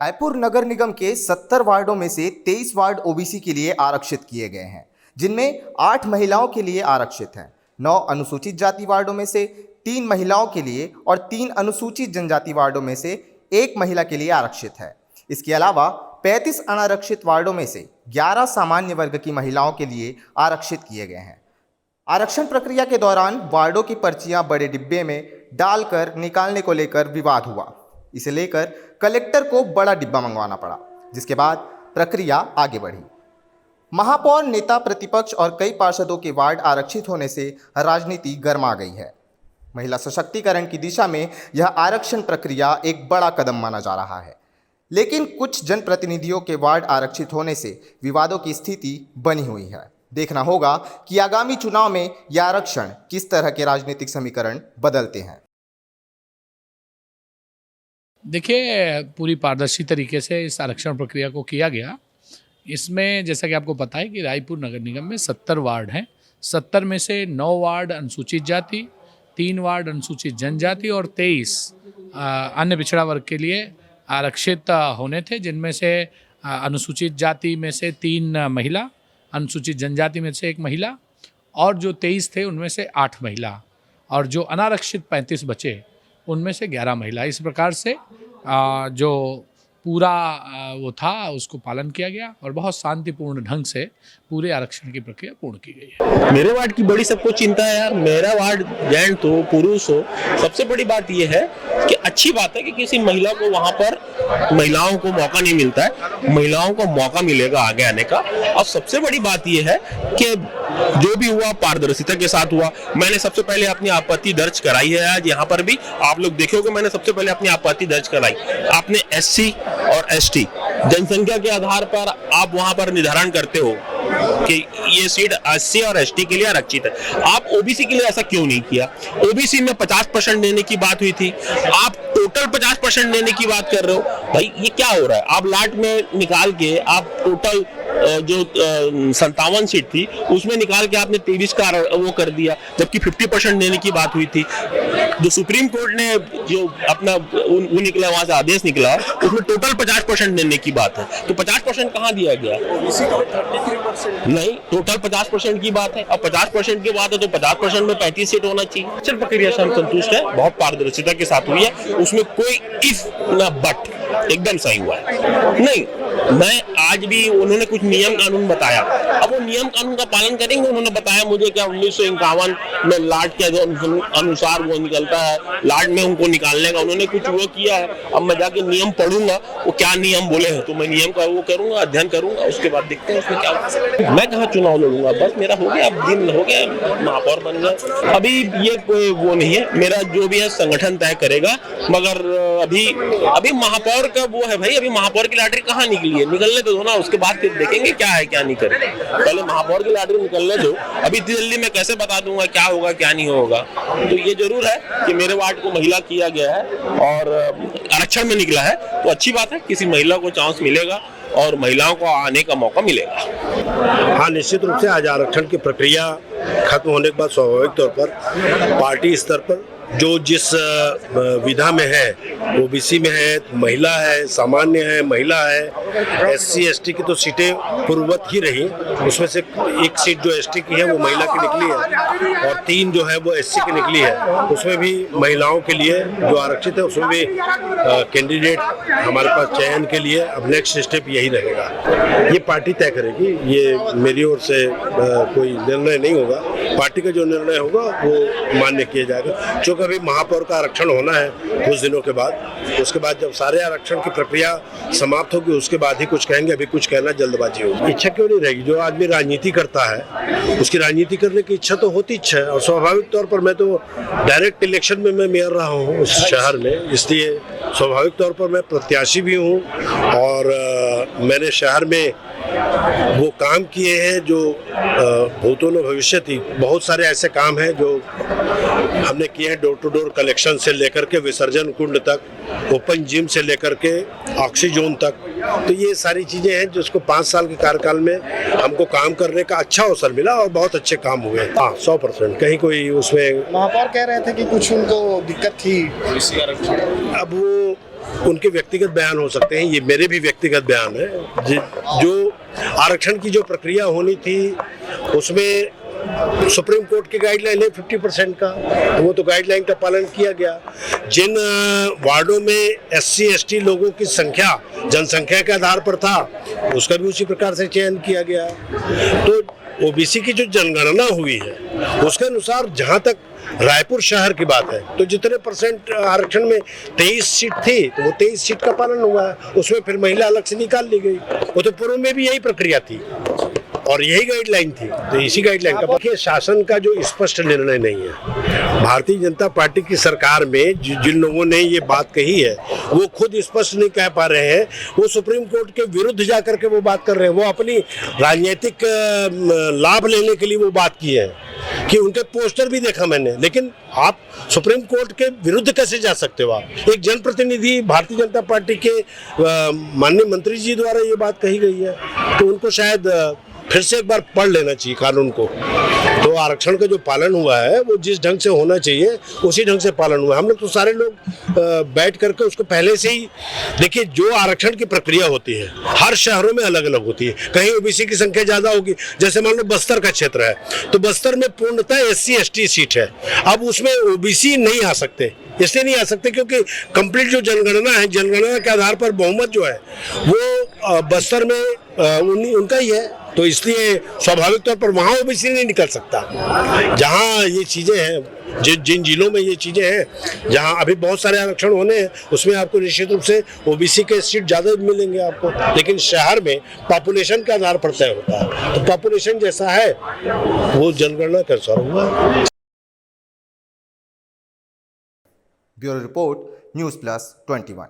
रायपुर नगर निगम के 70 वार्डों में से 23 वार्ड ओबीसी के लिए आरक्षित किए गए हैं, जिनमें 8 महिलाओं के लिए आरक्षित हैं। 9 अनुसूचित जाति वार्डों में से 3 महिलाओं के लिए और 3 अनुसूचित जनजाति वार्डों में से 1 महिला के लिए आरक्षित है। इसके अलावा 35 अनारक्षित वार्डों में से 11 सामान्य वर्ग की महिलाओं के लिए आरक्षित किए गए हैं। आरक्षण प्रक्रिया के दौरान वार्डों की पर्चियां बड़े डिब्बे में डालकर निकालने को लेकर विवाद हुआ। इसे लेकर कलेक्टर को बड़ा डिब्बा मंगवाना पड़ा, जिसके बाद प्रक्रिया आगे बढ़ी। महापौर, नेता प्रतिपक्ष और कई पार्षदों के वार्ड आरक्षित होने से राजनीति गर्मा गई है। महिला सशक्तिकरण की दिशा में यह आरक्षण प्रक्रिया एक बड़ा कदम माना जा रहा है, लेकिन कुछ जनप्रतिनिधियों के वार्ड आरक्षित होने से विवादों की स्थिति बनी हुई है। देखना होगा कि आगामी चुनाव में यह आरक्षण किस तरह के राजनीतिक समीकरण बदलते हैं। देखिए, पूरी पारदर्शी तरीके से इस आरक्षण प्रक्रिया को किया गया। इसमें जैसा कि आपको पता है कि रायपुर नगर निगम में 70 वार्ड हैं। 70 में से 9 वार्ड अनुसूचित जाति, 3 वार्ड अनुसूचित जनजाति और 23 अन्य पिछड़ा वर्ग के लिए आरक्षित होने थे, जिनमें से अनुसूचित जाति में से 3 महिला, अनुसूचित जनजाति में से 1 महिला और जो 23 थे उनमें से 8 महिला, और जो अनारक्षित 35 बचे उनमें से 11 महिला। इस प्रकार से जो पूरा वो था उसको पालन किया गया और बहुत शांतिपूर्ण ढंग से पूरे आरक्षण की प्रक्रिया पूर्ण की गई है। मेरे वार्ड की बड़ी सबको चिंता है यार, मेरा वार्ड जेंट्स हो पुरुष हो, सबसे बड़ी बात यह है कि अच्छी बात है कि किसी महिला को वहां पर महिलाओं को मौका नहीं मिलता है, महिलाओं को मौका मिलेगा आगे आने का। और सबसे बड़ी बात यह है कि जो भी हुआ पारदर्शिता के साथ हुआ। मैंने सबसे पहले अपनी आपत्ति दर्ज कराई है। आज यहाँ पर भी आप लोग देखोगे, मैंने सबसे पहले अपनी आपत्ति दर्ज कराई। आपने एससी और एसटी जनसंख्या के आधार पर आप वहां पर निर्धारण करते हो कि ये सीट एससी और एसटी के लिए आरक्षित है। आप ओबीसी के लिए ऐसा क्यों नहीं किया? ओबीसी में 50% देने की बात हुई थी, आप टोटल 50% देने की बात कर रहे हो। भाई ये क्या हो रहा है? आप लाट में निकाल के आप टोटल जो 57 सीट थी उसमें निकाल के आपने 23 का वो कर दिया, जबकि 50% देने की बात हुई थी। जो सुप्रीम कोर्ट ने जो अपना वो निकला, वहां से आदेश निकला, उसमें टोटल 50% देने की बात है। तो 50% कहाँ दिया गया? नहीं, टोटल 50% की बात है। अब 50% की बात है तो 50% में 35 सीट होना चाहिए। आरक्षण प्रक्रिया से हम संतुष्ट है, बहुत पारदर्शिता के साथ हुई है, उसमें कोई इफ न बट, एकदम सही हुआ है। नहीं, मैं आज भी उन्होंने कुछ नियम कानून बताया, अब वो नियम कानून का पालन करेंगे। उन्होंने बताया मुझे क्या 1951 में लाट के अनुसार वो निकलता है, लाट में उनको निकालने का उन्होंने कुछ वो किया है। अब मैं जाके नियम पढ़ूंगा वो क्या नियम बोले हैं, तो मैं नियम का वो करूंगा, अध्ययन करूंगा, उसके बाद देखते हैं उसमें क्या होगा। मैं कहाँ चुनाव लड़ूंगा, बस मेरा हो गया, अब दिन हो गया, महापौर बन गया। अभी ये कोई वो नहीं है, मेरा जो भी है संगठन तय करेगा। मगर अभी महापौर का वो है भाई, अभी महापौर की लॉटरी कहाँ निकली है, निकलने दो ना, उसके बाद फिर देखेंगे क्या है क्या नहीं करेंगे। पहले महापौर की लॉटरी निकलने दो, अभी इतनी जल्दी मैं कैसे बता दूंगा क्या होगा क्या नहीं होगा। तो ये जरूर है कि मेरे वार्ड को महिला किया गया है और आरक्षण में निकला है, तो अच्छी बात है, किसी महिला को चांस मिलेगा और महिलाओं को आने का मौका मिलेगा। हाँ, निश्चित रूप से आज आरक्षण की प्रक्रिया खत्म होने के बाद स्वाभाविक तौर पर पार्टी स्तर पर जो जिस विधा में है, ओबीसी में है, महिला है, सामान्य है, महिला है, एससी एसटी की तो सीटें पूर्ववत ही रही, उसमें से 1 सीट जो एसटी की है वो महिला की निकली है और 3 जो है वो एससी की निकली है। उसमें भी महिलाओं के लिए जो आरक्षित है उसमें भी कैंडिडेट हमारे पास चयन के लिए अब नेक्स्ट स्टेप यही रहेगा। ये पार्टी तय करेगी, ये मेरी ओर से कोई निर्णय नहीं होगा। पार्टी का जो निर्णय होगा वो मान्य किया जाएगा। जो कभी महापौर का आरक्षण होना है कुछ दिनों के बाद, उसके बाद जब सारे आरक्षण की प्रक्रिया समाप्त होगी उसके बाद ही कुछ कहेंगे, अभी कुछ कहना जल्दबाजी होगी। इच्छा क्यों नहीं रहेगी? जो आदमी राजनीति करता है उसकी राजनीति करने की इच्छा तो होती इच्छा है, और स्वाभाविक तौर पर मैं तो डायरेक्ट इलेक्शन में मैं मेयर रहा हूँ उस शहर में, इसलिए स्वाभाविक तौर पर मैं प्रत्याशी भी हूँ और मैंने शहर में वो काम किए हैं जो भूतों ने भविष्य थी। बहुत सारे ऐसे काम हैं जो हमने किए हैं, डोर टू डोर कलेक्शन से लेकर के विसर्जन कुंड तक, ओपन जिम से लेकर के ऑक्सीजोन तक। तो ये सारी चीजें हैं जिसको 5 साल के कार्यकाल में हमको काम करने का अच्छा अवसर मिला और बहुत अच्छे काम हुए। हाँ, 100% कहीं कोई उसमें महापौर कह रहे थे कि कुछ उनको दिक्कत थी। अब वो उनके व्यक्तिगत बयान हो सकते हैं, ये मेरे भी व्यक्तिगत बयान है। जो आरक्षण की जो प्रक्रिया होनी थी उसमें सुप्रीम कोर्ट की गाइडलाइन है 50% का, तो वो तो गाइडलाइन का पालन किया गया। जिन वार्डों में SC ST लोगों की संख्या जनसंख्या के आधार पर था उसका भी उसी प्रकार से चयन किया गया। तो OBC की जो जनगणना हुई है उसके अनुसार जहां तक रायपुर शहर की बात है तो जितने परसेंट आरक्षण में 23 सीट थी तो वो 23 सीट का पालन हुआ है, उसमें फिर महिला अलग से निकाल ली गई। वो तो पूर्व में भी यही प्रक्रिया थी और यही गाइडलाइन थी, तो इसी गाइडलाइन का देखिए शासन का जो स्पष्ट निर्णय नहीं है। भारतीय जनता पार्टी की सरकार में जिन लोगों ने ये बात कही है वो खुद स्पष्ट नहीं कह पा रहे हैं, वो सुप्रीम कोर्ट के विरुद्ध जाकर के वो बात कर रहे हैं। वो अपनी राजनीतिक लाभ लेने के लिए वो बात की है कि उनके पोस्टर भी देखा मैंने, लेकिन आप सुप्रीम कोर्ट के विरुद्ध कैसे जा सकते हो? आप एक जनप्रतिनिधि भारतीय जनता पार्टी के माननीय मंत्री जी द्वारा ये बात कही गई है, तो उनको शायद फिर से एक बार पढ़ लेना चाहिए कानून को। तो आरक्षण का जो पालन हुआ है वो जिस ढंग से होना चाहिए उसी ढंग से पालन हुआ है। हम लोग तो सारे लोग बैठ करके उसको पहले से ही देखिए, जो आरक्षण की प्रक्रिया होती है हर शहरों में अलग अलग होती है। कहीं OBC की संख्या ज्यादा होगी, जैसे मान लो बस्तर का क्षेत्र है तो बस्तर में पूर्णतः SC ST सीट है, अब उसमें OBC नहीं आ सकते। इसलिए नहीं आ सकते क्योंकि कंप्लीट जो जनगणना है, जनगणना के आधार पर बहुमत जो है वो बस्तर में उनका ही है, तो इसलिए स्वाभाविक तौर पर वहाँ OBC नहीं निकल सकता। जहाँ ये चीज़ें हैं, जिन जिलों में ये चीज़ें हैं जहाँ अभी बहुत सारे आरक्षण होने हैं उसमें आपको निश्चित रूप से OBC के सीट ज़्यादा मिलेंगे आपको, लेकिन शहर में पॉपुलेशन के आधार पर तय होता है। तो पॉपुलेशन जैसा है वो जनगणना के अनुसार हुआ। Bureau report, news plus 21।